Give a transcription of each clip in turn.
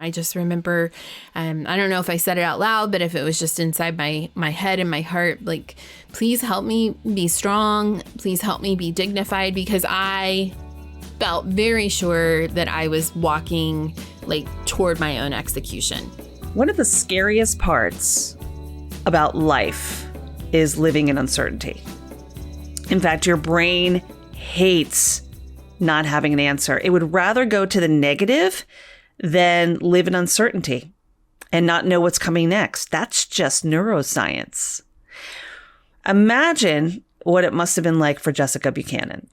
I just remember, I don't know if I said it out loud, but if it was just inside my head and my heart, like, please help me be strong. Please help me be dignified, because I felt very sure that I was walking like toward my own execution. One of the scariest parts about life is living in uncertainty. In fact, your brain hates not having an answer. It would rather go to the negative than live in uncertainty and not know what's coming next. That's just neuroscience. Imagine what it must have been like for Jessica Buchanan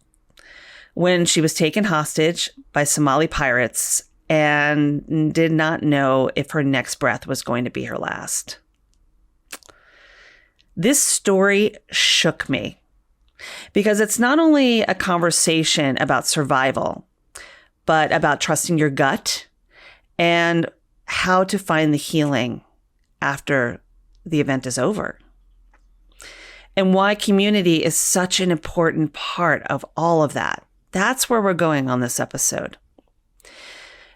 when she was taken hostage by Somali pirates and did not know if her next breath was going to be her last. This story shook me because it's not only a conversation about survival, but about trusting your gut and how to find the healing after the event is over. And why community is such an important part of all of that. That's where we're going on this episode.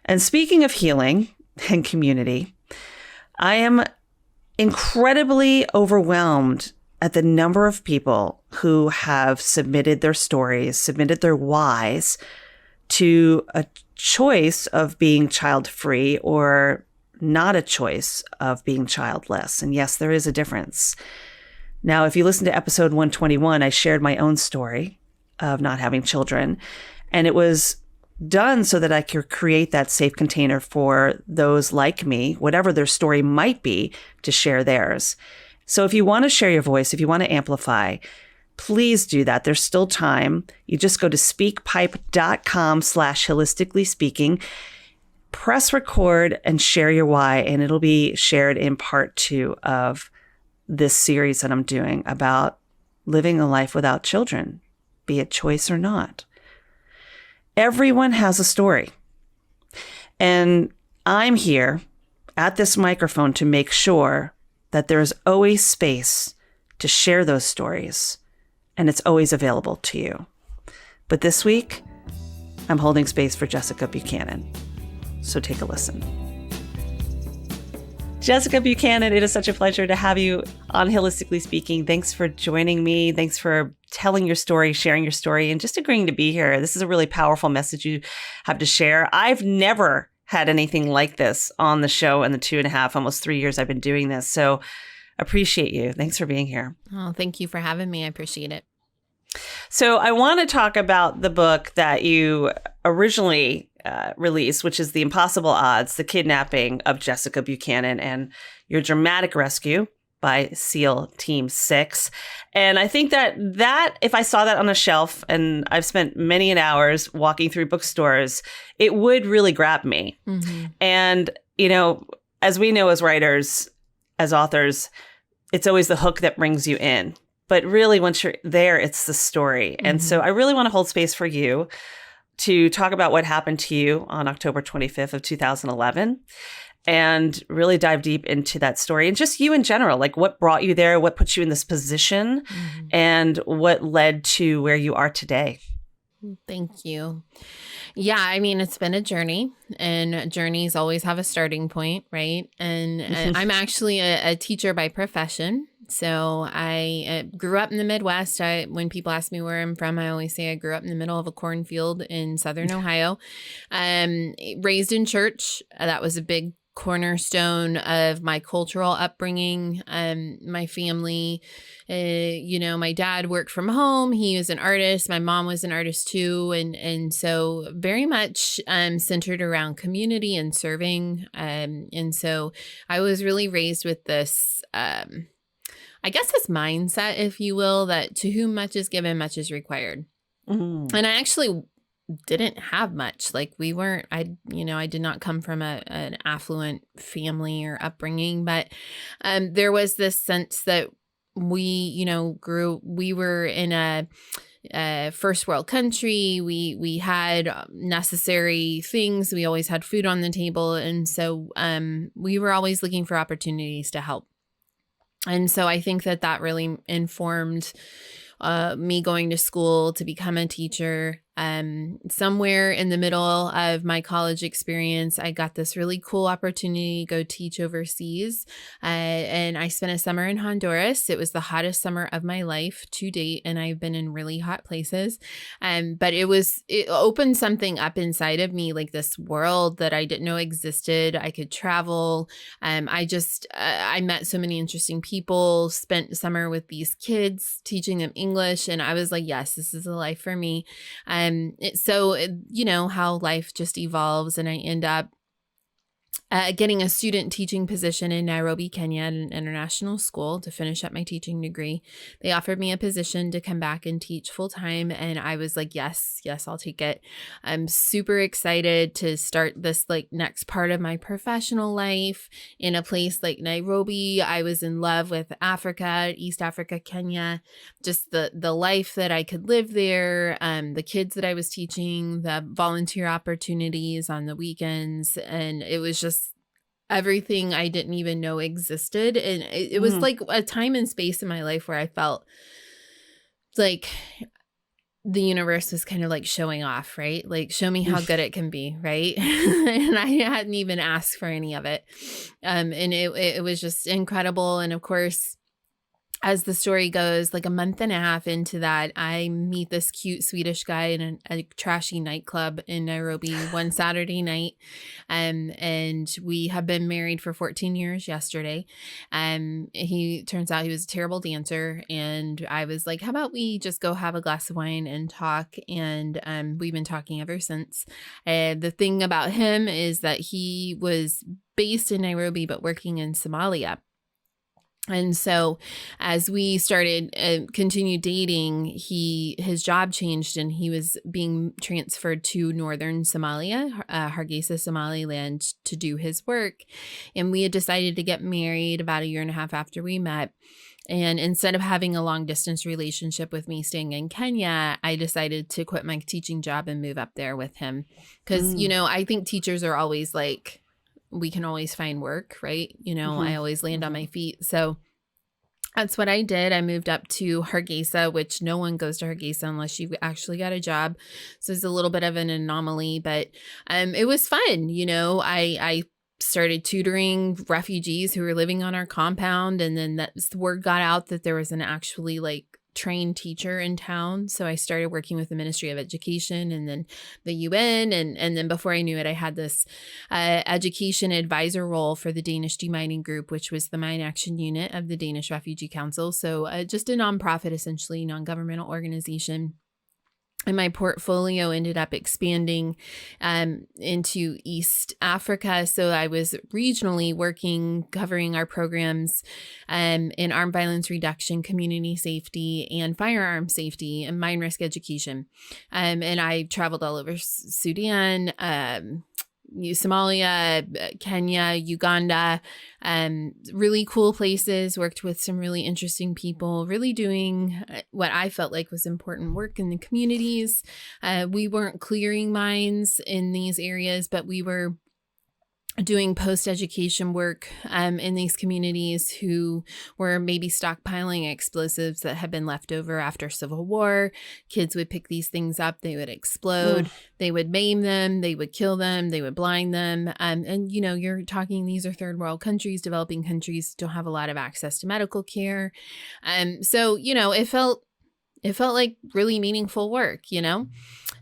And speaking of healing and community, I am incredibly overwhelmed at the number of people who have submitted their stories, submitted their whys to a choice of being child-free or not a choice of being childless. And yes, there is a difference. Now, if you listen to episode 121, I shared my own story of not having children, and it was done so that I could create that safe container for those like me, whatever their story might be, to share theirs. So if you want to share your voice, if you want to amplify, please do that. There's still time. You just go to speakpipe.com/holistically speaking, press record and share your why, and it'll be shared in part 2 of this series that I'm doing about living a life without children, be it choice or not. Everyone has a story. And I'm here at this microphone to make sure that there's always space to share those stories, and it's always available to you. But this week, I'm holding space for Jessica Buchanan. So take a listen. Jessica Buchanan, it is such a pleasure to have you on Holistically Speaking. Thanks for joining me. Thanks for telling your story, sharing your story, and just agreeing to be here. This is a really powerful message you have to share. I've never had anything like this on the show in the 2.5, almost 3 years I've been doing this. So appreciate you. Thanks for being here. Oh, thank you for having me. I appreciate it. So I want to talk about the book that you originally released, which is The Impossible Odds, The Kidnapping of Jessica Buchanan, and your dramatic rescue by SEAL Team 6. And I think that if I saw that on a shelf, and I've spent many hours walking through bookstores, it would really grab me. Mm-hmm. And, you know, as we know as writers, as authors, it's always the hook that brings you in. But really, once you're there, it's the story. Mm-hmm. And so I really want to hold space for you to talk about what happened to you on October 25th of 2011 and really dive deep into that story and just you in general, like what brought you there, what put you in this position, mm-hmm. and what led to where you are today. Thank you. Yeah, I mean, it's been a journey, and journeys always have a starting point, right? And I'm actually a teacher by profession. So I grew up in the Midwest. When people ask me where I'm from, I always say I grew up in the middle of a cornfield in Southern Ohio. Raised in church. That was a big cornerstone of my cultural upbringing. My family, my dad worked from home. He was an artist. My mom was an artist too. And so very much centered around community and serving. And so I was really raised with this, I guess this mindset, if you will, that to whom much is given, much is required. Mm-hmm. And I actually didn't have much. Like I did not come from an affluent family or upbringing, but there was this sense that we were in a first world country. We had necessary things. We always had food on the table. And so we were always looking for opportunities to help. And so I think that really informed me going to school to become a teacher. somewhere in the middle of my college experience, I got this really cool opportunity to go teach overseas. And I spent a summer in Honduras. It was the hottest summer of my life to date, and I've been in really hot places. But it opened something up inside of me, like this world that I didn't know existed. I could travel. I met so many interesting people, spent the summer with these kids, teaching them English. And I was like, yes, this is a life for me. You know how life just evolves, and I end up getting a student teaching position in Nairobi, Kenya, at an international school to finish up my teaching degree. They offered me a position to come back and teach full time. And I was like, yes, I'll take it. I'm super excited to start this like next part of my professional life in a place like Nairobi. I was in love with Africa, East Africa, Kenya, just the life that I could live there, the kids that I was teaching, the volunteer opportunities on the weekends. And it was just everything I didn't even know existed. And it was like a time and space in my life where I felt like the universe was kind of like showing off, right? Like, show me how good it can be, right? And I hadn't even asked for any of it. And it was just incredible. And of course, as the story goes, like a month and a half into that, I meet this cute Swedish guy in a trashy nightclub in Nairobi one Saturday night. And we have been married for 14 years yesterday. He turns out he was a terrible dancer. And I was like, how about we just go have a glass of wine and talk? And we've been talking ever since. The thing about him is that he was based in Nairobi, but working in Somalia. And so as we started continued dating, his job changed and he was being transferred to northern Somalia, Hargeisa, Somaliland, to do his work. And we had decided to get married about a year and a half after we met. And instead of having a long distance relationship with me staying in Kenya, I decided to quit my teaching job and move up there with him. Because, you know, I think teachers are always like, we can always find work, right? You know, I always land on my feet. So that's what I did. I moved up to Hargeisa, which no one goes to Hargeisa unless you've actually got a job. So it's a little bit of an anomaly, but it was fun. You know, I started tutoring refugees who were living on our compound. And then the word got out that there was an actually like trained teacher in town. So I started working with the Ministry of Education and then the UN. And then before I knew it, I had this education advisor role for the Danish Demining Group, which was the mine action unit of the Danish Refugee Council. So just a nonprofit, essentially non-governmental organization. And my portfolio ended up expanding into East Africa. So I was regionally working, covering our programs in armed violence reduction, community safety, and firearm safety, and mine risk education. And I traveled all over Sudan, Somalia, Kenya, Uganda, really cool places, worked with some really interesting people, really doing what I felt like was important work in the communities. We weren't clearing mines in these areas, but we were doing post-education work in these communities who were maybe stockpiling explosives that had been left over after Civil War. Kids would pick these things up, they would explode, they would maim them, they would kill them, they would blind them. And you know, you're talking, these are third world countries, developing countries don't have a lot of access to medical care. So, you know, it felt like really meaningful work, you know?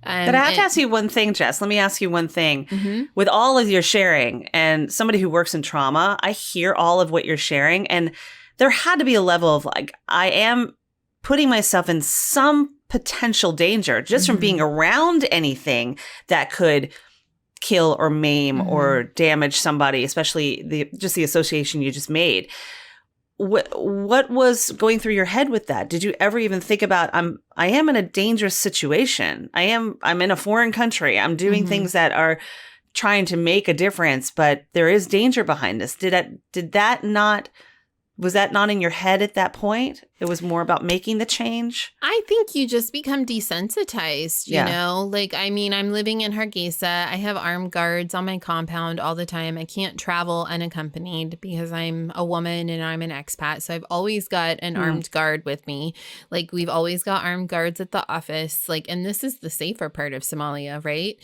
But I have to ask you one thing, Jess. Let me ask you one thing. With all of your sharing, and somebody who works in trauma, I hear all of what you're sharing. And there had to be a level of like, I am putting myself in some potential danger just from being around anything that could kill or maim or damage somebody, especially the association you just made. What was going through your head with that? Did you ever even think about, I am in a dangerous situation. I'm in a foreign country. I'm doing things that are trying to make a difference, but there is danger behind this. Did that not Was that not in your head at that point? It was more about making the change? I think you just become desensitized, you Yeah. know? Like, I mean, I'm living in Hargeisa. I have armed guards on my compound all the time. I can't travel unaccompanied because I'm a woman and I'm an expat. So I've always got an armed guard with me. Like, we've always got armed guards at the office. Like, and this is the safer part of Somalia, right?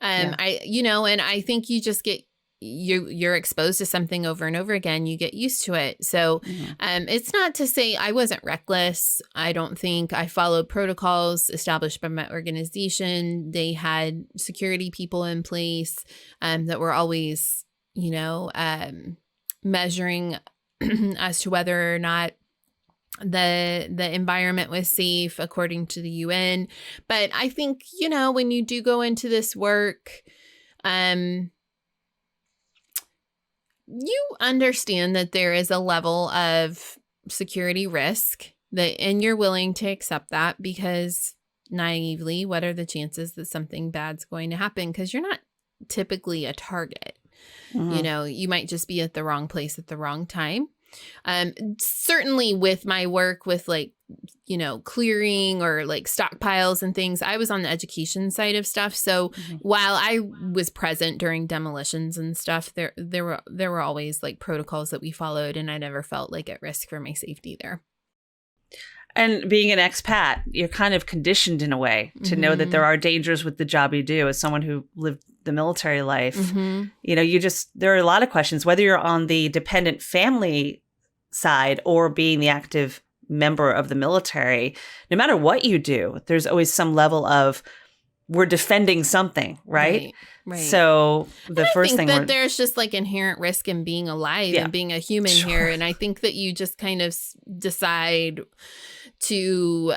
Yeah. And I think you just get you're exposed to something over and over again, you get used to it. So it's not to say I wasn't reckless. I don't think I followed protocols established by my organization. They had security people in place that were always, measuring as to whether or not the environment was safe according to the UN. But I think, when you do go into this work, you understand that there is a level of security risk and you're willing to accept that because naively, what are the chances that something bad's going to happen? Because you're not typically a target. You might just be at the wrong place at the wrong time. Certainly with my work with clearing or like stockpiles and things, I was on the education side of stuff. So while I was present during demolitions and stuff, there were always like protocols that we followed, and I never felt like at risk for my safety there. And being an expat, you're kind of conditioned in a way to know that there are dangers with the job you do. As someone who lived the military life, there are a lot of questions, whether you're on the dependent family side or being the active member of the military. No matter what you do, there's always some level of we're defending something, right? Right. So the first thing that there's just like inherent risk in being alive and being a human here, and I think that you just kind of decide to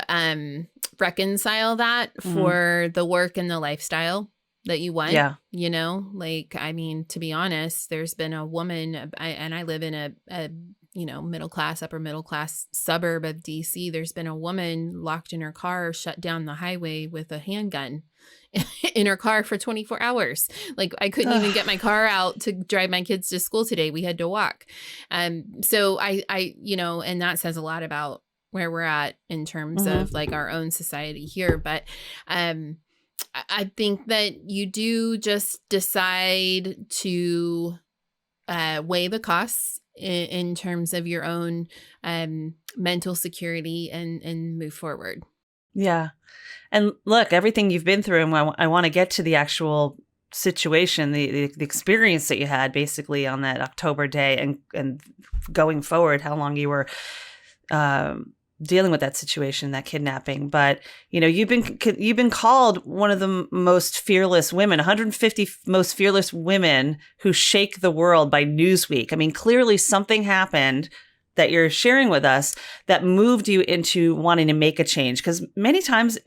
reconcile that for the work and the lifestyle that you want. Yeah. To be honest, there's been a woman, and I live in a middle class, upper middle class suburb of DC. There's been a woman locked in her car, shut down the highway with a handgun in her car for 24 hours. Like, I couldn't even get my car out to drive my kids to school today. We had to walk. So I and that says a lot about where we're at in terms of like our own society here. But I think that you do just decide to weigh the costs in terms of your own mental security and move forward. Yeah. And look, everything you've been through, and I want to get to the actual situation, the experience that you had basically on that October day and going forward, how long you were dealing with that situation, that kidnapping. But, you've been called one of the most fearless women, 150 most fearless women who shake the world by Newsweek. I mean, clearly something happened that you're sharing with us that moved you into wanting to make a change. Because many times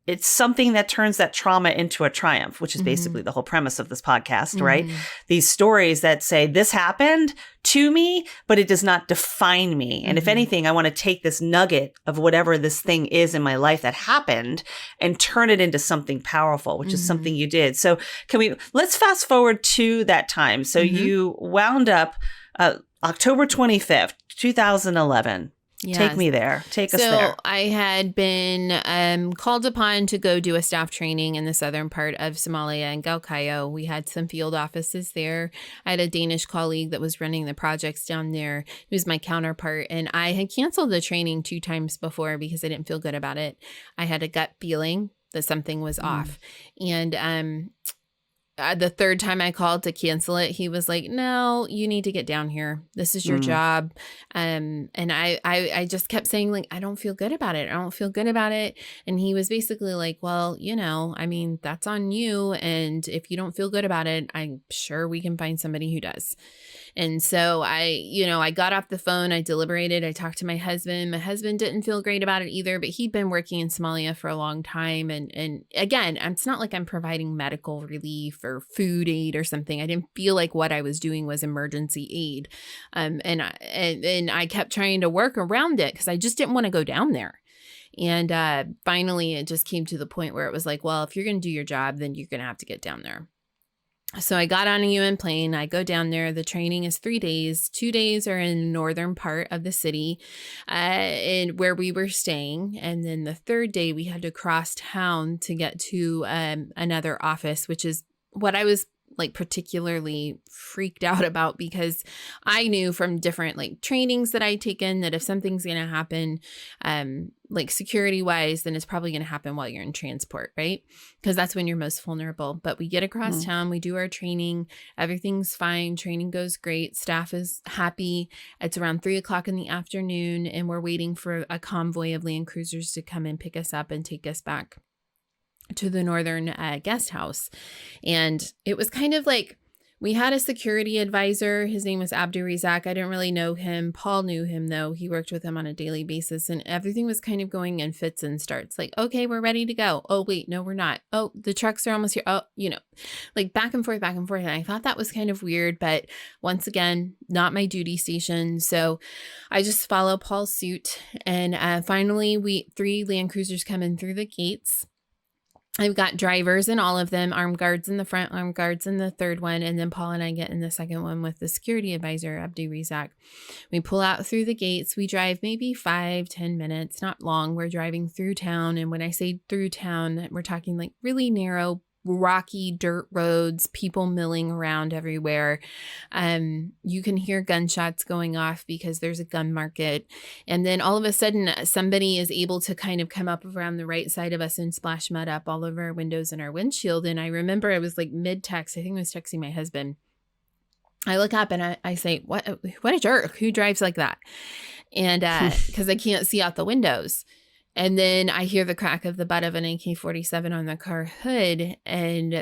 it's something that turns that trauma into a triumph, which is basically the whole premise of this podcast, right? These stories that say, this happened to me, but it does not define me. And if anything, I want to take this nugget of whatever this thing is in my life that happened and turn it into something powerful, which is something you did. So let's fast forward to that time. So you wound up October 25th, 2011. Yes. Take me there. Take us there. So I had been called upon to go do a staff training in the southern part of Somalia in Galkayo. We had some field offices there. I had a Danish colleague that was running the projects down there, who's my counterpart. And I had canceled the training 2 times before because I didn't feel good about it. I had a gut feeling that something was off. And the third time I called to cancel it, he was like, no, you need to get down here. This is your job. And I just kept saying, like, I don't feel good about it. I don't feel good about it. And he was basically like, well, that's on you. And if you don't feel good about it, I'm sure we can find somebody who does. And so I got off the phone, I deliberated, I talked to my husband. My husband didn't feel great about it either, but he'd been working in Somalia for a long time. And again, it's not like I'm providing medical relief or food aid or something. I didn't feel like what I was doing was emergency aid. And I kept trying to work around it because I just didn't want to go down there. And finally, it just came to the point where it was like, well, if you're going to do your job, then you're going to have to get down there. So I got on a UN plane. I go down there. The training is 3 days. 2 days are in the northern part of the city, where we were staying. And then the third day, we had to cross town to get to another office, which is what I was like particularly freaked out about, because I knew from different like trainings that I'd taken that if something's going to happen, like security wise, then it's probably going to happen while you're in transport, right? Because that's when you're most vulnerable. But we get across town, we do our training, everything's fine. Training goes great. Staff is happy. It's around 3:00 in the afternoon, and we're waiting for a convoy of Land Cruisers to come and pick us up and take us back to the northern guest house. And it was kind of like, we had a security advisor. His name was Abdu Razak. I didn't really know him. Paul knew him though. He worked with him on a daily basis, and everything was kind of going in fits and starts. Like, okay, we're ready to go. Oh, wait, no, we're not. Oh, the trucks are almost here. Oh, like back and forth, back and forth. And I thought that was kind of weird, but once again, not my duty station. So I just follow Paul's suit. And finally, 3 Land Cruisers come in through the gates. I've got drivers in all of them, armed guards in the front, armed guards in the third one, and then Paul and I get in the second one with the security advisor, Abdi Razak. We pull out through the gates. We drive maybe 5-10 minutes, not long. We're driving through town, and when I say through town, we're talking like really narrow, rocky dirt roads, people milling around everywhere. You can hear gunshots going off because there's a gun market. And then all of a sudden, somebody is able to kind of come up around the right side of us and splash mud up all over our windows and our windshield. And I remember I was like mid-text. I think I was texting my husband. I look up and I say, what a jerk. Who drives like that? And because I can't see out the windows. And then I hear the crack of the butt of an AK-47 on the car hood, and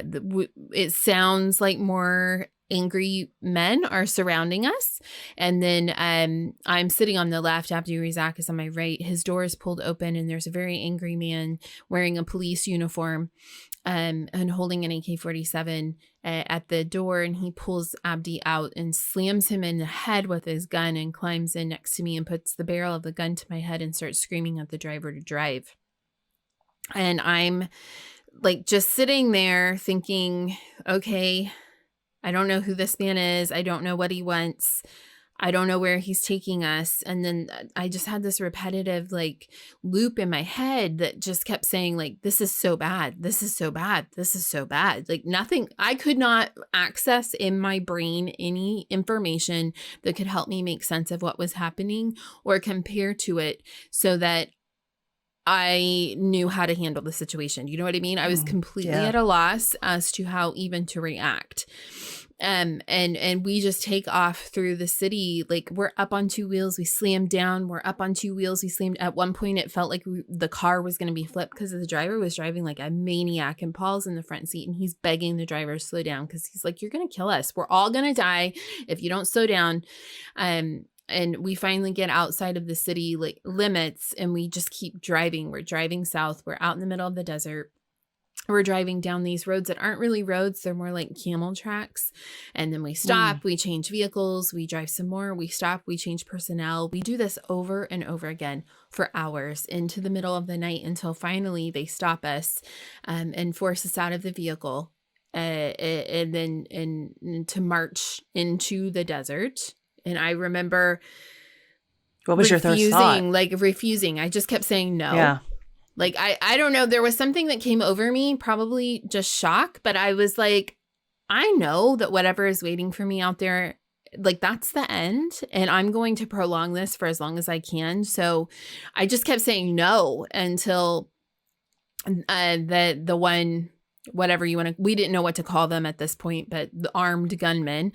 it sounds like more angry men are surrounding us. And then I'm sitting on the left. Abdi Razak is on my right. His door is pulled open, and there's a very angry man wearing a police uniform and holding an AK-47 at the door, and he pulls Abdi out and slams him in the head with his gun and climbs in next to me and puts the barrel of the gun to my head and starts screaming at the driver to drive. And I'm like just sitting there thinking, okay, I don't know who this man is. I don't know what he wants. I don't know where he's taking us. And then I just had this repetitive like loop in my head that just kept saying like, this is so bad. This is so bad. This is so bad. Like nothing, I could not access in my brain any information that could help me make sense of what was happening or compare to it so that I knew how to handle the situation. You know what I mean? I was completely at a loss as to how even to react. And we just take off through the city. Like we're up on 2 wheels. We slammed down. We're up on 2 wheels. We slammed. At one point, it felt like the car was going to be flipped because the driver was driving like a maniac, and Paul's in the front seat and he's begging the driver to slow down because he's like, you're going to kill us. We're all going to die if you don't slow down. And we finally get outside of the city like limits, and we just keep driving. We're driving south. We're out in the middle of the desert. We're driving down these roads that aren't really roads. They're more like camel tracks. And then we stop, we change vehicles, we drive some more, we stop, we change personnel. We do this over and over again for hours into the middle of the night until finally they stop us and force us out of the vehicle and then to march into the desert. And I remember what was your first thought? Like refusing. I just kept saying no. Yeah. Like, I don't know. There was something that came over me, probably just shock. But I was like, I know that whatever is waiting for me out there, like that's the end. And I'm going to prolong this for as long as I can. So I just kept saying no until the one, whatever you want to, we didn't know what to call them at this point, but the armed gunman,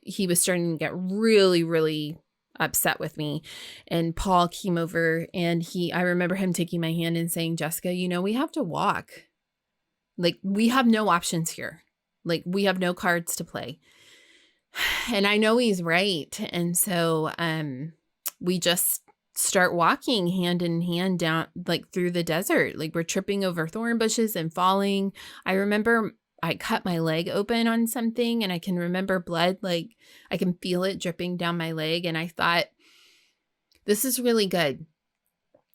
he was starting to get really, really upset with me. And Paul came over and I remember him taking my hand and saying, Jessica, we have to walk. Like we have no options here. Like we have no cards to play. And I know he's right. And so we just start walking hand in hand down like through the desert. Like we're tripping over thorn bushes and falling. I remember I cut my leg open on something and I can remember blood, like I can feel it dripping down my leg. And I thought, this is really good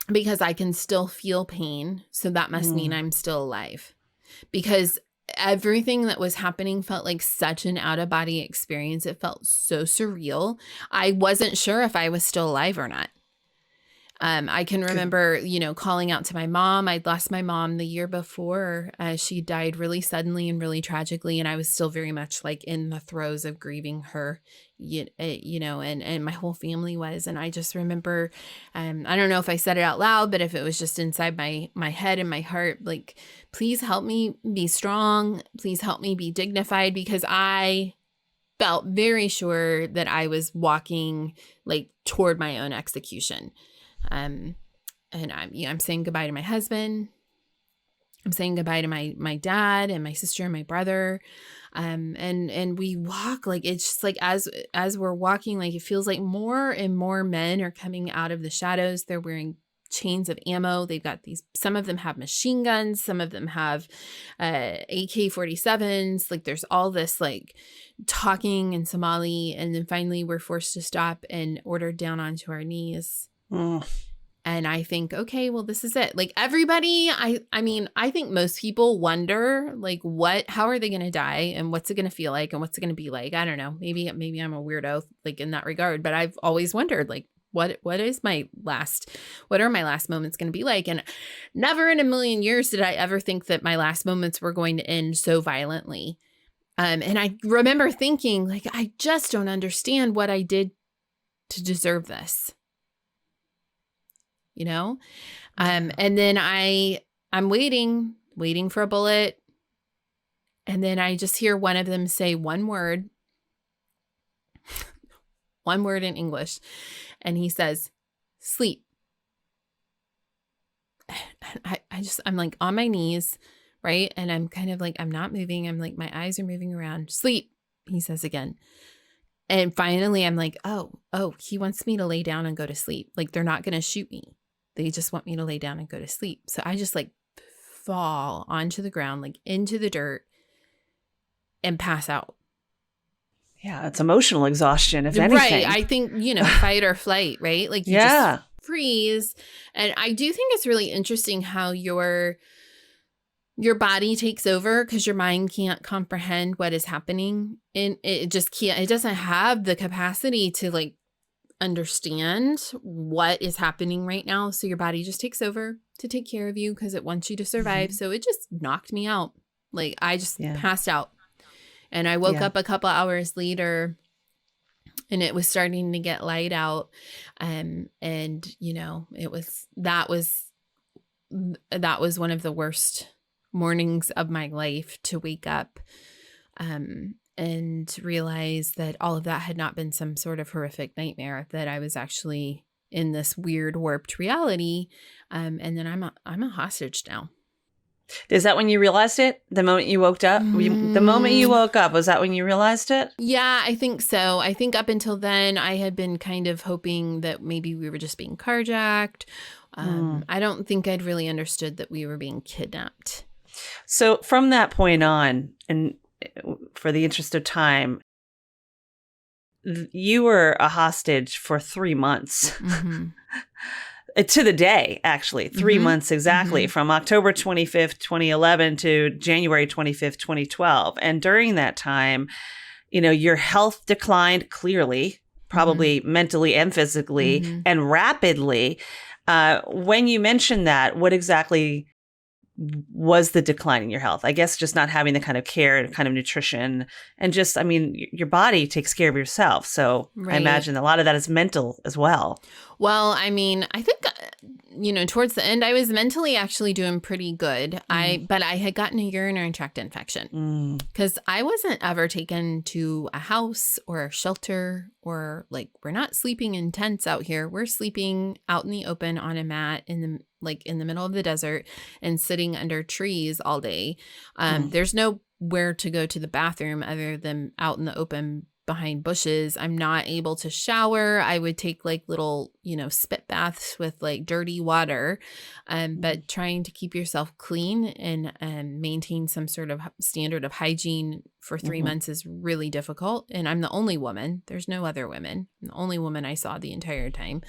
because I can still feel pain. So that must mean I'm still alive, because everything that was happening felt like such an out-of-body experience. It felt so surreal. I wasn't sure if I was still alive or not. I can remember, calling out to my mom. I'd lost my mom the year before. She died really suddenly and really tragically. And I was still very much like in the throes of grieving her, and my whole family was. And I just remember, I don't know if I said it out loud, but if it was just inside my head and my heart, like, please help me be strong. Please help me be dignified, because I felt very sure that I was walking like toward my own execution. And I'm saying goodbye to my husband. I'm saying goodbye to my dad and my sister and my brother. And we walk, like, it's just like, as we're walking, like, it feels like more and more men are coming out of the shadows. They're wearing chains of ammo. They've got some of them have machine guns. Some of them have, AK-47s. Like, there's all this like talking in Somali. And then finally we're forced to stop and ordered down onto our knees. And I think, okay, well, this is it. Like, everybody, I mean, I think most people wonder, like, how are they going to die, and what's it going to feel like, and what's it going to be like? I don't know. Maybe I'm a weirdo, like, in that regard, but I've always wondered, like, what are my last moments going to be like? And never in a million years did I ever think that my last moments were going to end so violently. And I remember thinking, like, I just don't understand what I did to deserve this. And then I'm waiting for a bullet. And then I just hear one of them say one word in English. And he says, sleep. And I'm like on my knees, right? And I'm kind of like, I'm not moving. I'm like, my eyes are moving around. Sleep, he says again. And finally I'm like, oh, he wants me to lay down and go to sleep. Like, they're not going to shoot me. They just want me to lay down and go to sleep. So I just like fall onto the ground, like into the dirt, and pass out. Yeah, it's emotional exhaustion, if anything. Right. I think, fight or flight, right? Like, you just freeze. And I do think it's really interesting how your body takes over, because your mind can't comprehend what is happening. And it just can't, it doesn't have the capacity to like understand what is happening right now. So your body just takes over to take care of you, because it wants you to survive. Mm-hmm. So it just knocked me out. Like, I just passed out. And I woke up a couple hours later, and it was starting to get light out. And that was one of the worst mornings of my life, to wake up and realize that all of that had not been some sort of horrific nightmare, that I was actually in this weird warped reality. And then I'm a hostage now. Is that when you realized it? The moment you woke up? The moment you woke up, was that when you realized it? Yeah, I think so. I think up until then, I had been kind of hoping that maybe we were just being carjacked. I don't think I'd really understood that we were being kidnapped. So from that point on, and for the interest of time, you were a hostage for 3 months. Mm-hmm. To the day, actually, 3 months exactly, from October 25th, 2011 to January 25th, 2012. And during that time, your health declined clearly, probably mentally and physically, and rapidly. When you mentioned that, what exactly was the decline in your health? I guess just not having the kind of care and kind of nutrition, and just, your body takes care of yourself. So I imagine a lot of that is mental as well. Well, I think, towards the end, I was mentally actually doing pretty good. But I had gotten a urinary tract infection, because I wasn't ever taken to a house or a shelter, or like, we're not sleeping in tents out here. We're sleeping out in the open on a mat in the middle of the desert, and sitting under trees all day. There's nowhere to go to the bathroom other than out in the open behind bushes. I'm not able to shower. I would take like little, spit baths with like dirty water. But trying to keep yourself clean and maintain some sort of standard of hygiene for 3 months is really difficult. And I'm the only woman. There's no other women. I'm the only woman I saw the entire time.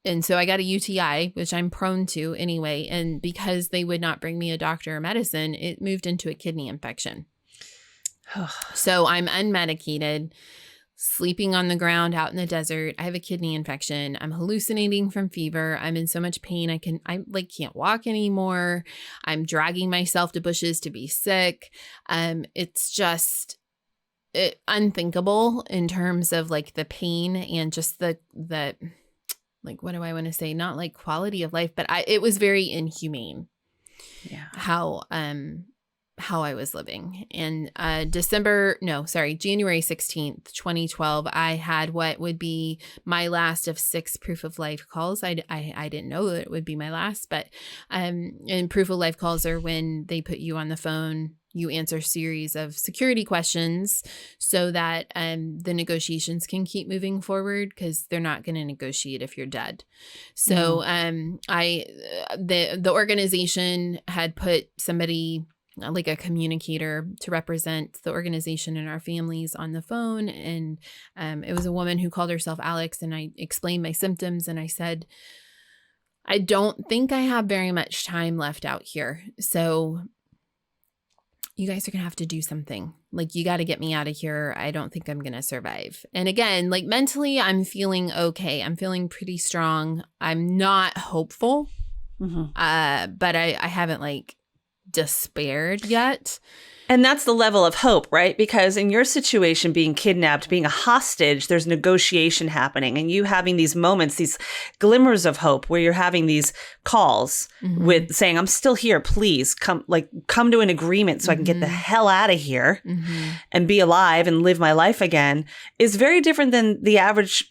And so I got a UTI, which I'm prone to anyway. And because they would not bring me a doctor or medicine, it moved into a kidney infection. So I'm unmedicated, sleeping on the ground out in the desert. I have a kidney infection. I'm hallucinating from fever. I'm in so much pain. I like can't walk anymore. I'm dragging myself to bushes to be sick. It's just unthinkable in terms of like the pain and just the like, what do I want to say? Not like quality of life, but it was very inhumane. Yeah. How I was living. And January 16th, 2012, I had what would be my last of 6 proof of life calls. I didn't know that it would be my last, but and proof of life calls are when they put you on the phone, you answer a series of security questions so that the negotiations can keep moving forward, because they're not going to negotiate if you're dead. So the organization had put somebody, like a communicator, to represent the organization and our families on the phone. And it was a woman who called herself Alex. And I explained my symptoms and I said, I don't think I have very much time left out here. So you guys are going to have to do something. Like, you got to get me out of here. I don't think I'm going to survive. And again, like mentally, I'm feeling okay. I'm feeling pretty strong. I'm not hopeful, but I haven't like despaired yet. And that's the level of hope, right? Because in your situation, being kidnapped, being a hostage, there's negotiation happening, and you having these moments, these glimmers of hope where you're having these calls with saying, I'm still here, please come to an agreement so I can get the hell out of here and be alive and live my life again, is very different than the average,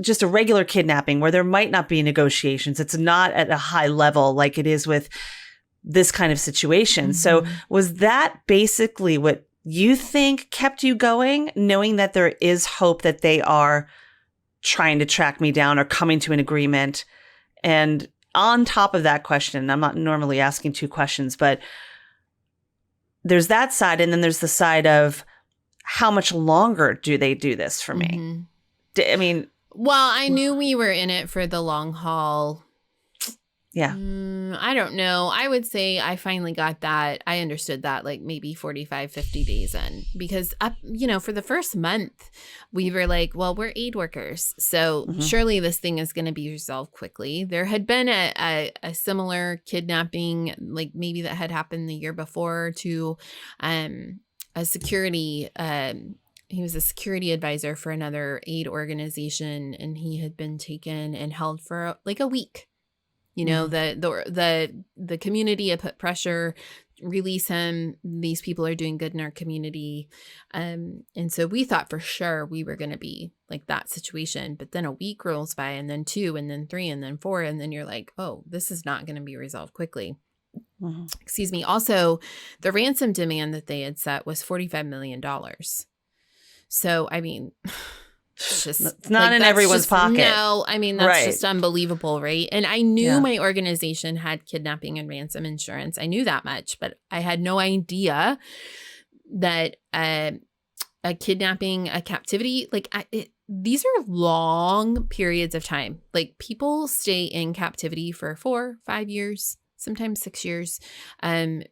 just a regular kidnapping where there might not be negotiations. It's not at a high level like it is with this kind of situation. So was that basically what you think kept you going, knowing that there is hope that they are trying to track me down or coming to an agreement? And on top of that question, I'm not normally asking 2 questions, but there's that side, and then there's the side of how much longer do they do this for me? I mean, well, I knew we were in it for the long haul. Yeah. I don't know. I would say I finally got that. I understood that like maybe 45, 50 days in, because for the first month we were like, well, we're aid workers, so surely this thing is going to be resolved quickly. There had been a similar kidnapping, like maybe that had happened the year before, to a security he was a security advisor for another aid organization, and he had been taken and held for like a week. The community had put pressure, release him. These people are doing good in our community. And so we thought for sure we were going to be like that situation. But then a week rolls by, and then 2, and then 3, and then 4. And then you're like, oh, this is not going to be resolved quickly. Excuse me. Also, the ransom demand that they had set was $45 million. So, I mean... It's not in everyone's pocket. No, I mean, that's just unbelievable, right? And I knew my organization had kidnapping and ransom insurance. I knew that much, but I had no idea that a kidnapping, a captivity, these are long periods of time. Like, people stay in captivity for 4, 5 years, sometimes 6 years. Mine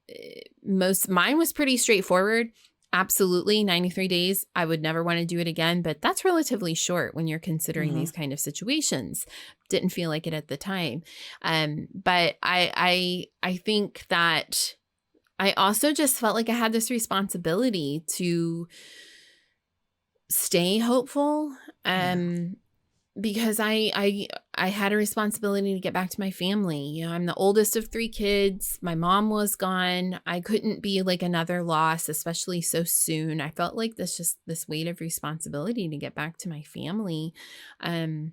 was pretty straightforward. Absolutely. 93 days. I would never want to do it again, but that's relatively short when you're considering these kind of situations. Didn't feel like it at the time. But I think that I also just felt like I had this responsibility to stay hopeful. Because I had a responsibility to get back to my family. I'm the oldest of 3 kids. My mom was gone. I couldn't be like another loss, especially so soon. I felt like this weight of responsibility to get back to my family. And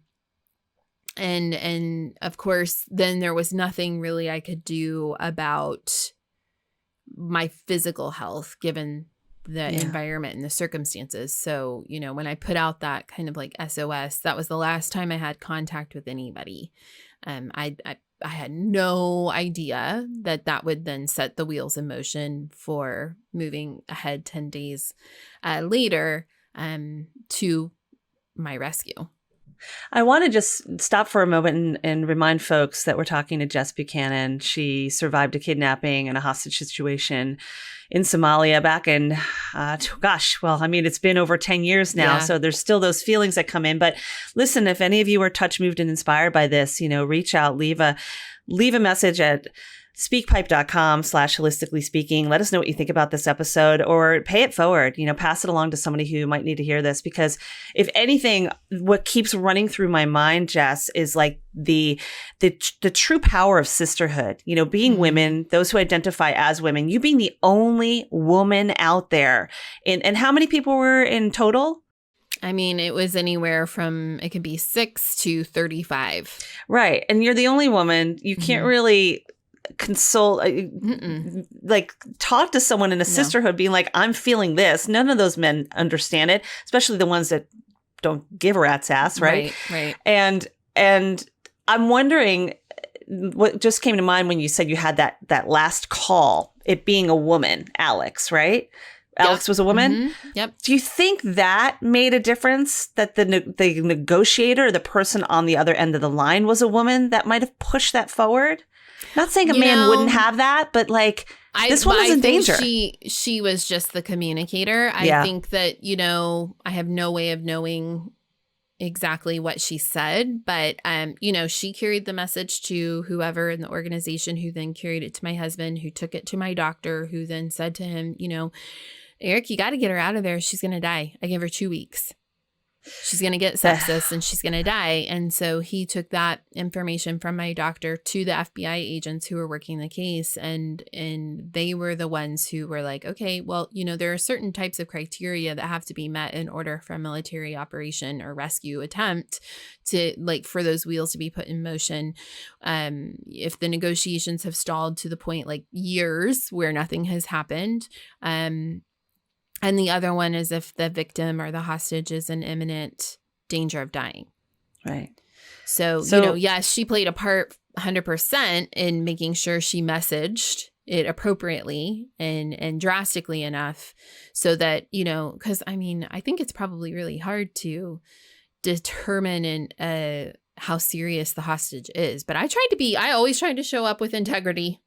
of course, then there was nothing really I could do about my physical health, given the environment and the circumstances. So, when I put out that kind of like SOS, that was the last time I had contact with anybody. I had no idea that would then set the wheels in motion for moving ahead 10 days later to my rescue. I want to just stop for a moment and remind folks that we're talking to Jess Buchanan. She survived a kidnapping and a hostage situation in Somalia back in, it's been over 10 years now. Yeah. So there's still those feelings that come in. But listen, if any of you are touched, moved, and inspired by this, reach out, leave a message at speakpipe.com/holistically speaking. Let us know what you think about this episode, or pay it forward, pass it along to somebody who might need to hear this. Because if anything, what keeps running through my mind, Jess, is like the true power of sisterhood, being women, those who identify as women, you being the only woman out there. And how many people were in total? I mean, it was anywhere from, it could be 6 to 35. Right. And you're the only woman. You can't really consult, talk to someone in a sisterhood being like, I'm feeling this. None of those men understand it, especially the ones that don't give a rat's ass, right? Right. And I'm wondering what just came to mind when you said you had that last call, it being a woman, Alex, right? Alex was a woman? Mm-hmm. Yep. Do you think that made a difference, that the negotiator, the person on the other end of the line was a woman that might have pushed that forward? Not saying a man wouldn't have that, but this woman's in danger. She was just the communicator. I think that, I have no way of knowing exactly what she said, but, she carried the message to whoever in the organization, who then carried it to my husband, who took it to my doctor, who then said to him, Eric, you got to get her out of there. She's going to die. I gave her 2 weeks. She's going to get sepsis and she's going to die. And so he took that information from my doctor to the FBI agents who were working the case. And they were the ones who were like, okay, well, there are certain types of criteria that have to be met in order for a military operation or rescue attempt to, for those wheels to be put in motion. If the negotiations have stalled to the point years where nothing has happened, and the other one is if the victim or the hostage is in imminent danger of dying. Right. So yes, she played a part 100% in making sure she messaged it appropriately and drastically enough so that, because I think it's probably really hard to determine how serious the hostage is. But I always tried to show up with integrity.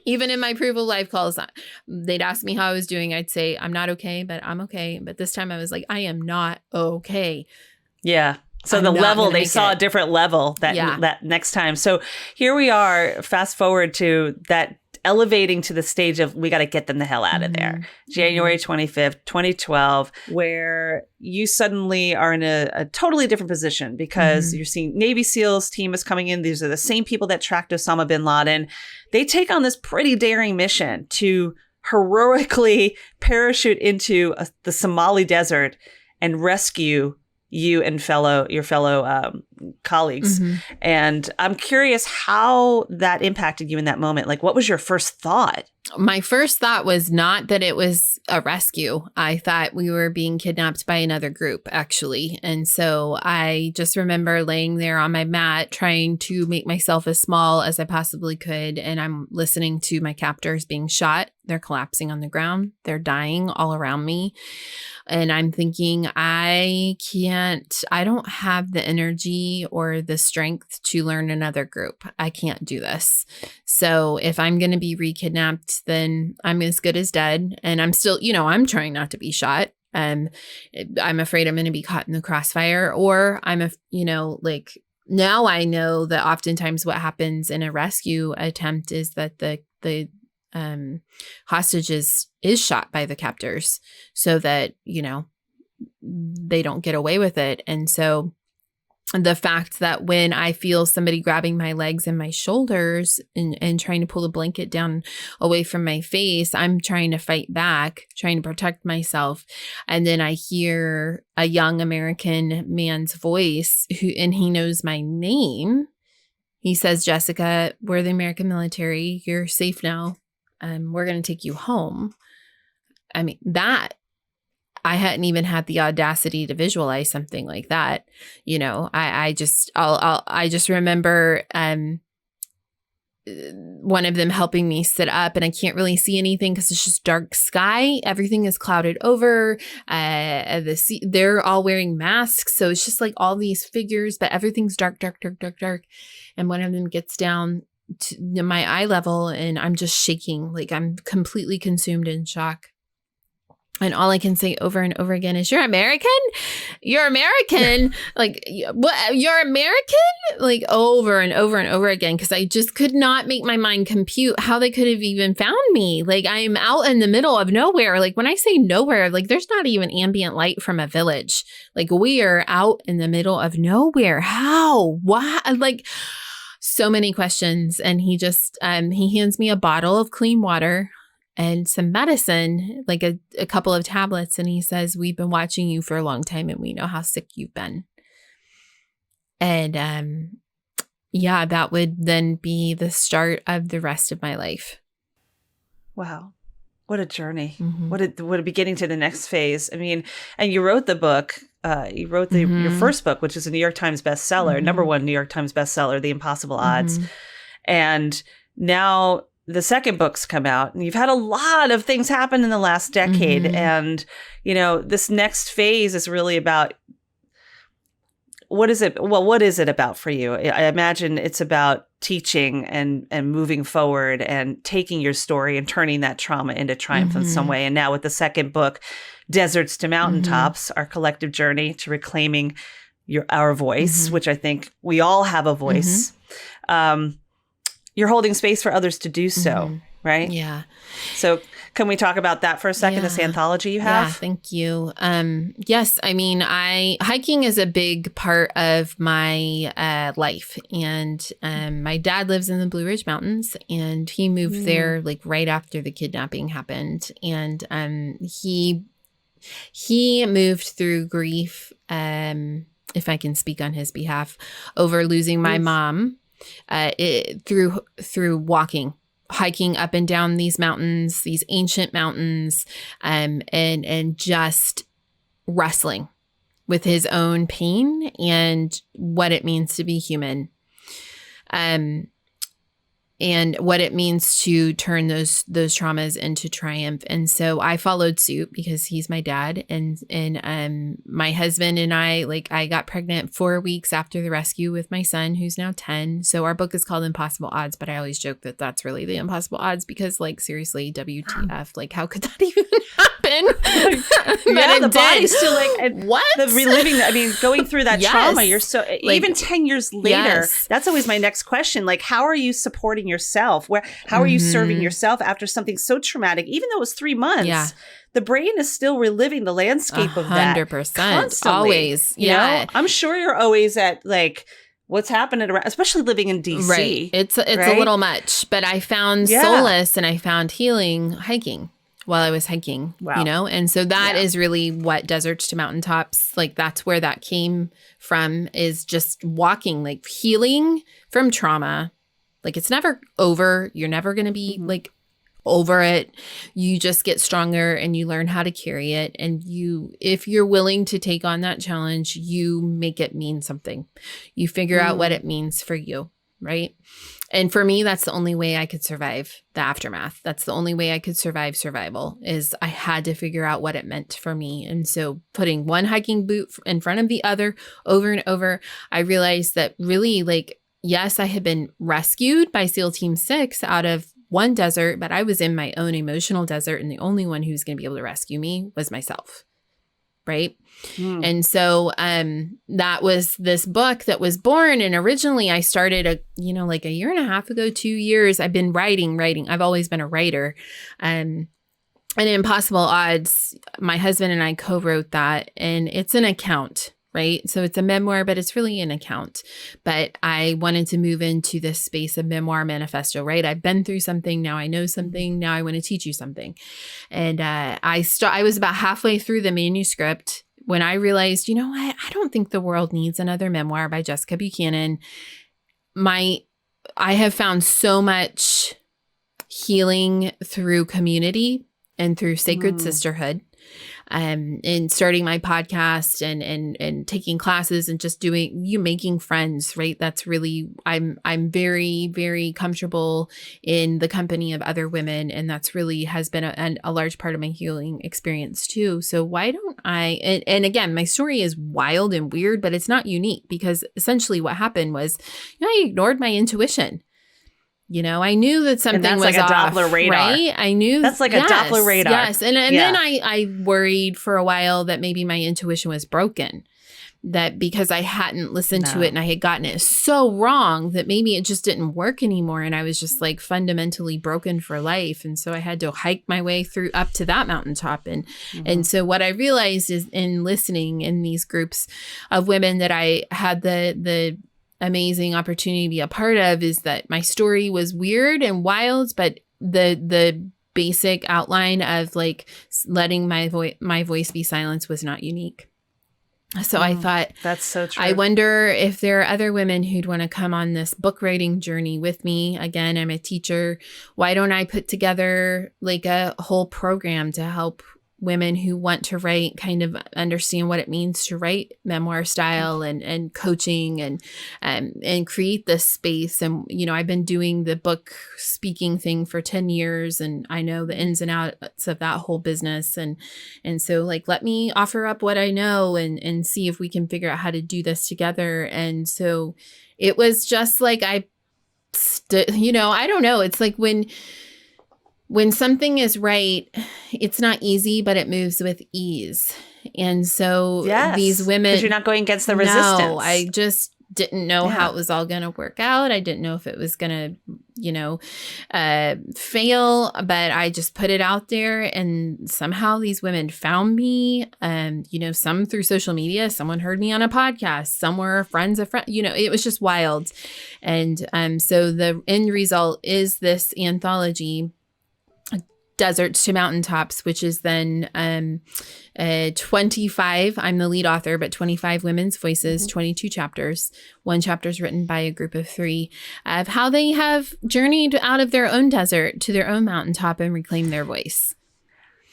even in my proof of life calls, they'd ask me how I was doing. I'd say, I'm not okay, but I'm okay. But this time I was like, I am not okay. Yeah. So the level, they saw a different level that next time. So here we are, fast forward to that elevating to the stage of, we got to get them the hell out of there. January 25th, 2012, where you suddenly are in a totally different position because you're seeing Navy SEALs team is coming in. These are the same people that tracked Osama bin Laden. They take on this pretty daring mission to heroically parachute into the Somali desert and rescue you and your fellow colleagues. And I'm curious how that impacted you in that moment. What was your first thought? My first thought was not that it was a rescue. I thought we were being kidnapped by another group, actually. And so I just remember laying there on my mat, trying to make myself as small as I possibly could. And I'm listening to my captors being shot. They're collapsing on the ground. They're dying all around me. And I'm thinking, I don't have the energy or the strength to learn another group. I can't do this. So if I'm going to be re-kidnapped, then I'm as good as dead. And I'm still, I'm trying not to be shot. I'm afraid I'm going to be caught in the crossfire, or now I know that oftentimes what happens in a rescue attempt is that the hostage is shot by the captors so that, they don't get away with it. And so the fact that when I feel somebody grabbing my legs and my shoulders and trying to pull a blanket down away from my face, I'm trying to fight back, trying to protect myself. And then I hear a young American man's voice and he knows my name. He says, Jessica, we're the American military. You're safe now. We're going to take you home. I hadn't even had the audacity to visualize something like that. I just remember one of them helping me sit up, and I can't really see anything because it's just dark sky. Everything is clouded over. They're all wearing masks. So it's just like all these figures, but everything's dark, dark, dark, dark, dark. And one of them gets down to my eye level and I'm just shaking. Like I'm completely consumed in shock. And all I can say over and over again is, "You're American? You're American?" Like, what? You're American? Like over and over and over again. Because I just could not make my mind compute how they could have even found me. Like I'm out in the middle of nowhere. Like when I say nowhere, like there's not even ambient light from a village. Like we are out in the middle of nowhere. How? Why? Like so many questions. And he just, he hands me a bottle of clean water and some medicine, like a couple of tablets. And he says, "We've been watching you for a long time and we know how sick you've been." And yeah, that would then be the start of the rest of my life. Wow. What a journey. Mm-hmm. What a beginning to the next phase. I mean, and you wrote the book, you wrote your first book, which is a New York Times bestseller, #1 New York Times bestseller, The Impossible Odds. And now the second book's come out, and you've had a lot of things happen in the last decade. And, you know, this next phase is really about, what is it? Well, what is it about for you? I imagine it's about teaching and moving forward and taking your story and turning that trauma into triumph in some way. And now with the second book, Deserts to Mountaintops, our collective journey to reclaiming our voice, which I think we all have a voice. You're holding space for others to do so, right? Yeah. So can we talk about that for a second, this anthology you have? Yeah, thank you. Yes, I mean, hiking is a big part of my life. And my dad lives in the Blue Ridge Mountains, and he moved there like right after the kidnapping happened. And he moved through grief, if I can speak on his behalf, over losing my mom. Through walking, hiking up and down these mountains, these ancient mountains, and just wrestling with his own pain and what it means to be human, and what it means to turn those traumas into triumph. And so I followed suit because he's my dad, and my husband and I got pregnant 4 weeks after the rescue with my son, who's now 10. So our book is called Impossible Odds, but I always joke that that's really the impossible odds because, like, seriously, WTF, like, how could that even happen? Yeah, the body's still like, what? The reliving, I mean, going through that trauma, you're so, like, even 10 years later, that's always my next question. Like, how are you supporting yourself? How are you serving yourself after something so traumatic? Even though it was 3 months, the brain is still reliving the landscape of that 100%, constantly. Always. You know? I'm sure you're always at like, what's happening around, especially living in DC. Right. It's a little much, but I found solace and I found healing hiking while I was hiking, you know? And so that is really what Deserts to Mountaintops, like that's where that came from, is just walking, like healing from trauma. Like it's never over. You're never going to be like over it. You just get stronger and you learn how to carry it. And if you're willing to take on that challenge, you make it mean something. You figure out what it means for you, right? And for me, that's the only way I could survive the aftermath. That's the only way I could survive survival, is I had to figure out what it meant for me. And so putting one hiking boot in front of the other over and over, I realized that really, like, yes, I had been rescued by SEAL Team 6 out of one desert, but I was in my own emotional desert, and the only one who was going to be able to rescue me was myself. Right. And so that was this book that was born. And originally I started like a year and a half ago, 2 years. I've been writing. I've always been a writer. And Impossible Odds, my husband and I co-wrote that, and it's an account. Right. So it's a memoir, but it's really an account. But I wanted to move into this space of memoir manifesto, right? I've been through something. Now I know something. Now I want to teach you something. And I was about halfway through the manuscript when I realized, you know what? I don't think the world needs another memoir by Jessica Buchanan. I have found so much healing through community and through sacred sisterhood. in starting my podcast and taking classes and just making friends, right? That's really, I'm very, very comfortable in the company of other women. And that's really has been a large part of my healing experience too. So why don't and again, my story is wild and weird, but it's not unique, because essentially what happened was, I ignored my intuition. I knew that something was like a off, Doppler radar. right? I knew that's like a Doppler radar. Yes, and then I worried for a while that maybe my intuition was broken, that because I hadn't listened to it and I had gotten it so wrong that maybe it just didn't work anymore, and I was just like fundamentally broken for life, and so I had to hike my way up to that mountaintop, and so what I realized is in listening in these groups of women that I had the amazing opportunity to be a part of, is that my story was weird and wild, but the basic outline of like letting my voice be silenced was not unique. So I thought, that's so true. I wonder if there are other women who'd want to come on this book writing journey with me. Again, I'm a teacher. Why don't I put together like a whole program to help women who want to write kind of understand what it means to write memoir style and coaching and create this space. And, I've been doing the book speaking thing for 10 years, and I know the ins and outs of that whole business. And so like, let me offer up what I know and see if we can figure out how to do this together. And so it was just like, I don't know. It's like when something is right, it's not easy, but it moves with ease. And so these women, because you're not going against the resistance. No, I just didn't know how it was all going to work out. I didn't know if it was going to, fail, but I just put it out there, and somehow these women found me. Some through social media, someone heard me on a podcast, some were friends of friends, it was just wild. And so the end result is this anthology, Deserts to Mountaintops, which is then 25, I'm the lead author, but 25 women's voices, 22 chapters. One chapter is written by a group of 3 of how they have journeyed out of their own desert to their own mountaintop and reclaimed their voice.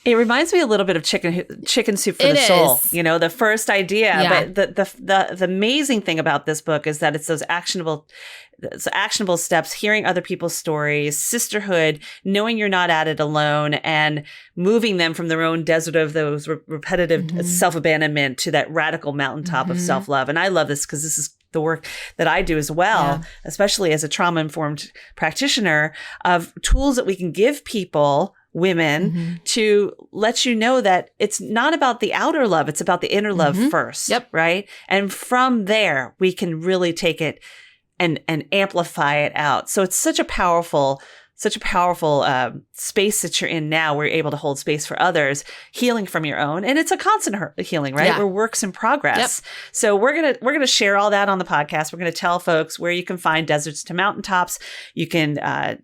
It reminds me a little bit of chicken soup for the soul, the first idea. But the amazing thing about this book is that it's those actionable steps, hearing other people's stories, sisterhood, knowing you're not at it alone, and moving them from their own desert of those repetitive self-abandonment to that radical mountaintop of self-love. And I love this because this is the work that I do as well, especially as a trauma-informed practitioner, of tools that we can give people, women, to let you know that it's not about the outer love, it's about the inner love first, right? And from there, we can really take it and amplify it out. So it's such a powerful space that you're in now. We're able to hold space for others, healing from your own, and it's a constant healing, right? We're works in progress. So we're gonna share all that on the podcast. We're gonna tell folks where you can find Deserts to Mountaintops. You can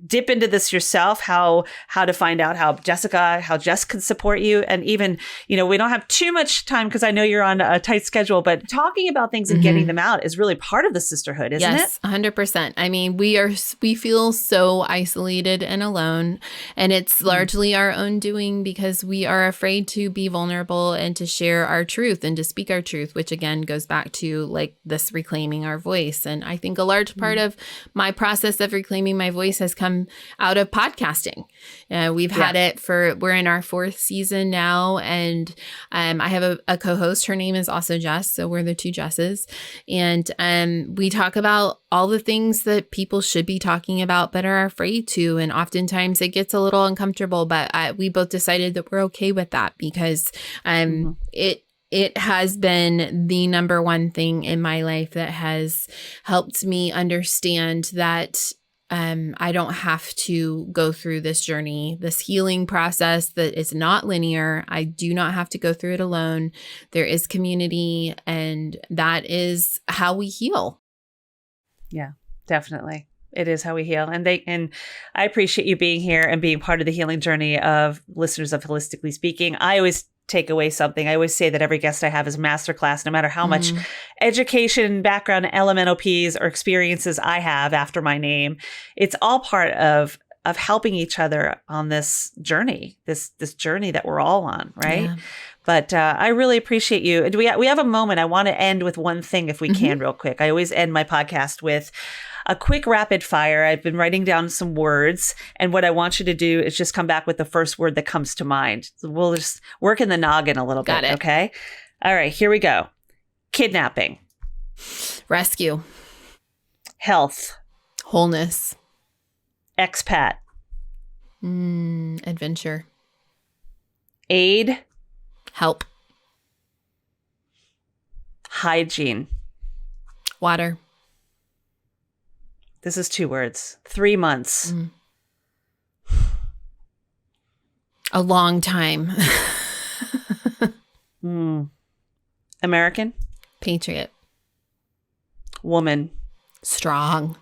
dip into this yourself, how to find out how Jess can support you. And even, we don't have too much time because I know you're on a tight schedule, but talking about things and getting them out is really part of the sisterhood, isn't it? Yes, 100%. I mean, we feel so isolated and alone, and it's largely our own doing because we are afraid to be vulnerable and to share our truth and to speak our truth, which again goes back to like this reclaiming our voice. And I think a large part of my process of reclaiming my voice has come out of podcasting. We've had it we're in our 4th season now, and I have a co-host. Her name is also Jess, so we're the 2 Jesses, and we talk about all the things that people should be talking about but are afraid to, and oftentimes it gets a little uncomfortable, but we both decided that we're okay with that because it has been the number one thing in my life that has helped me understand that I don't have to go through this journey, this healing process that is not linear. I do not have to go through it alone. There is community, and that is how we heal. Yeah, definitely. It is how we heal. And I appreciate you being here and being part of the healing journey of listeners of Holistically Speaking. I always take away something. I always say that every guest I have is a masterclass, no matter how much education, background, LMNOPs, or experiences I have after my name. It's all part of of helping each other on this journey, this journey that we're all on, right? Yeah. But I really appreciate you. We have a moment. I want to end with one thing if we can real quick. I always end my podcast with a quick rapid fire. I've been writing down some words, and what I want you to do is just come back with the first word that comes to mind. So we'll just work in the noggin a little bit, okay? All right, here we go. Kidnapping. Rescue. Health. Wholeness. Expat. Adventure. Aid. Help. Hygiene. Water. This is 2 words. 3 months. A long time. American. Patriot. Woman. Strong.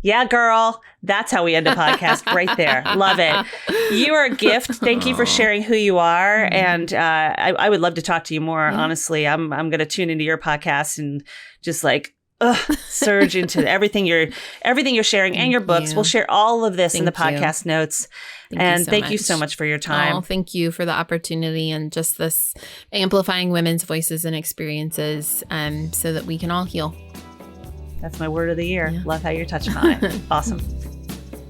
Yeah, girl. That's how we end a podcast right there. Love it. You are a gift. Thank you for sharing who you are. And I would love to talk to you more. Honestly, I'm going to tune into your podcast and just surge into everything you're sharing and your books. We'll share all of this in the podcast notes. Thank you so much for your time. Oh, thank you for the opportunity and just this amplifying women's voices and experiences so that we can all heal. That's my word of the year. Yeah. Love how you're touching on it. Awesome.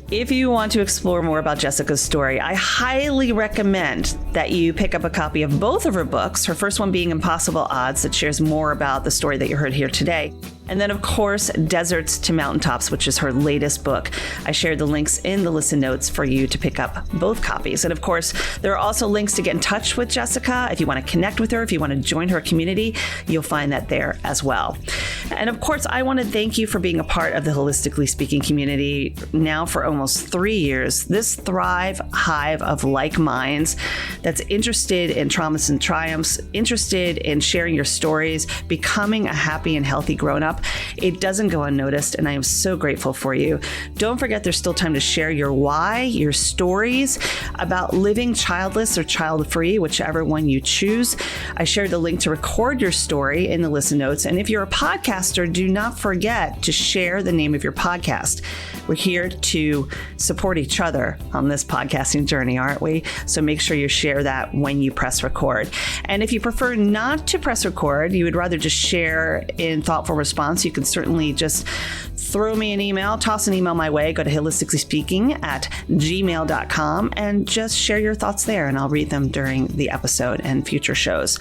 If you want to explore more about Jessica's story, I highly recommend that you pick up a copy of both of her books. Her first one being Impossible Odds, that shares more about the story that you heard here today. And then, of course, Deserts to Mountaintops, which is her latest book. I shared the links in the listen notes for you to pick up both copies. And of course, there are also links to get in touch with Jessica. If you want to connect with her, if you want to join her community, you'll find that there as well. And of course, I want to thank you for being a part of the Holistically Speaking community now for almost 3 years. This Thrive hive of like minds that's interested in traumas and triumphs, interested in sharing your stories, becoming a happy and healthy grown-up. It doesn't go unnoticed, and I am so grateful for you. Don't forget, there's still time to share your why, your stories about living childless or child-free, whichever one you choose. I shared the link to record your story in the listen notes, and if you're a podcaster, do not forget to share the name of your podcast. We're here to support each other on this podcasting journey, aren't we? So make sure you share that when you press record. And if you prefer not to press record, you would rather just share in thoughtful response, you can certainly just throw me an email, toss an email my way, go to holisticallyspeaking@gmail.com and just share your thoughts there, and I'll read them during the episode and future shows.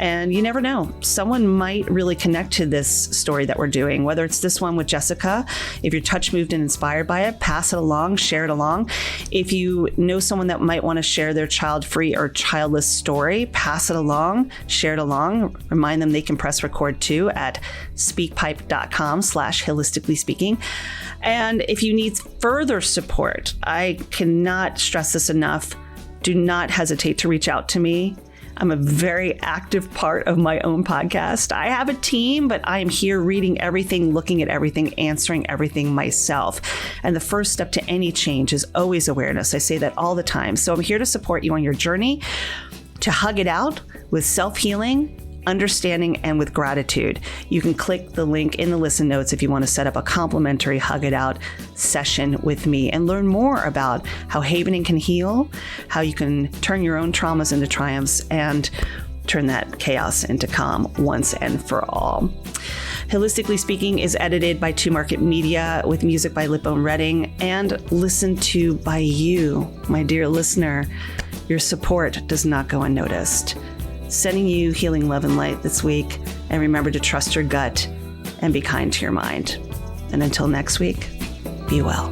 And you never know, someone might really connect to this story that we're doing, whether it's this one with Jessica. If you're touched, moved, and inspired by it, pass it along, share it along. If you know someone that might want to share their child-free or childless story, pass it along, share it along. Remind them they can press record too at speakpipe.com/holistically speaking. And if you need further support, I cannot stress this enough. Do not hesitate to reach out to me. I'm a very active part of my own podcast. I have a team, but I am here reading everything, looking at everything, answering everything myself. And the first step to any change is always awareness. I say that all the time. So I'm here to support you on your journey to hug it out with self-healing, understanding, and with gratitude. You can click the link in the listen notes if you want to set up a complimentary Hug It Out session with me and learn more about how havening can heal, how you can turn your own traumas into triumphs, and turn that chaos into calm once and for all. Holistically Speaking is edited by Two Market Media with music by Lipone Redding and listened to by you, my dear listener. Your support does not go unnoticed. Sending you healing love and light this week. And remember to trust your gut and be kind to your mind. And until next week, be well.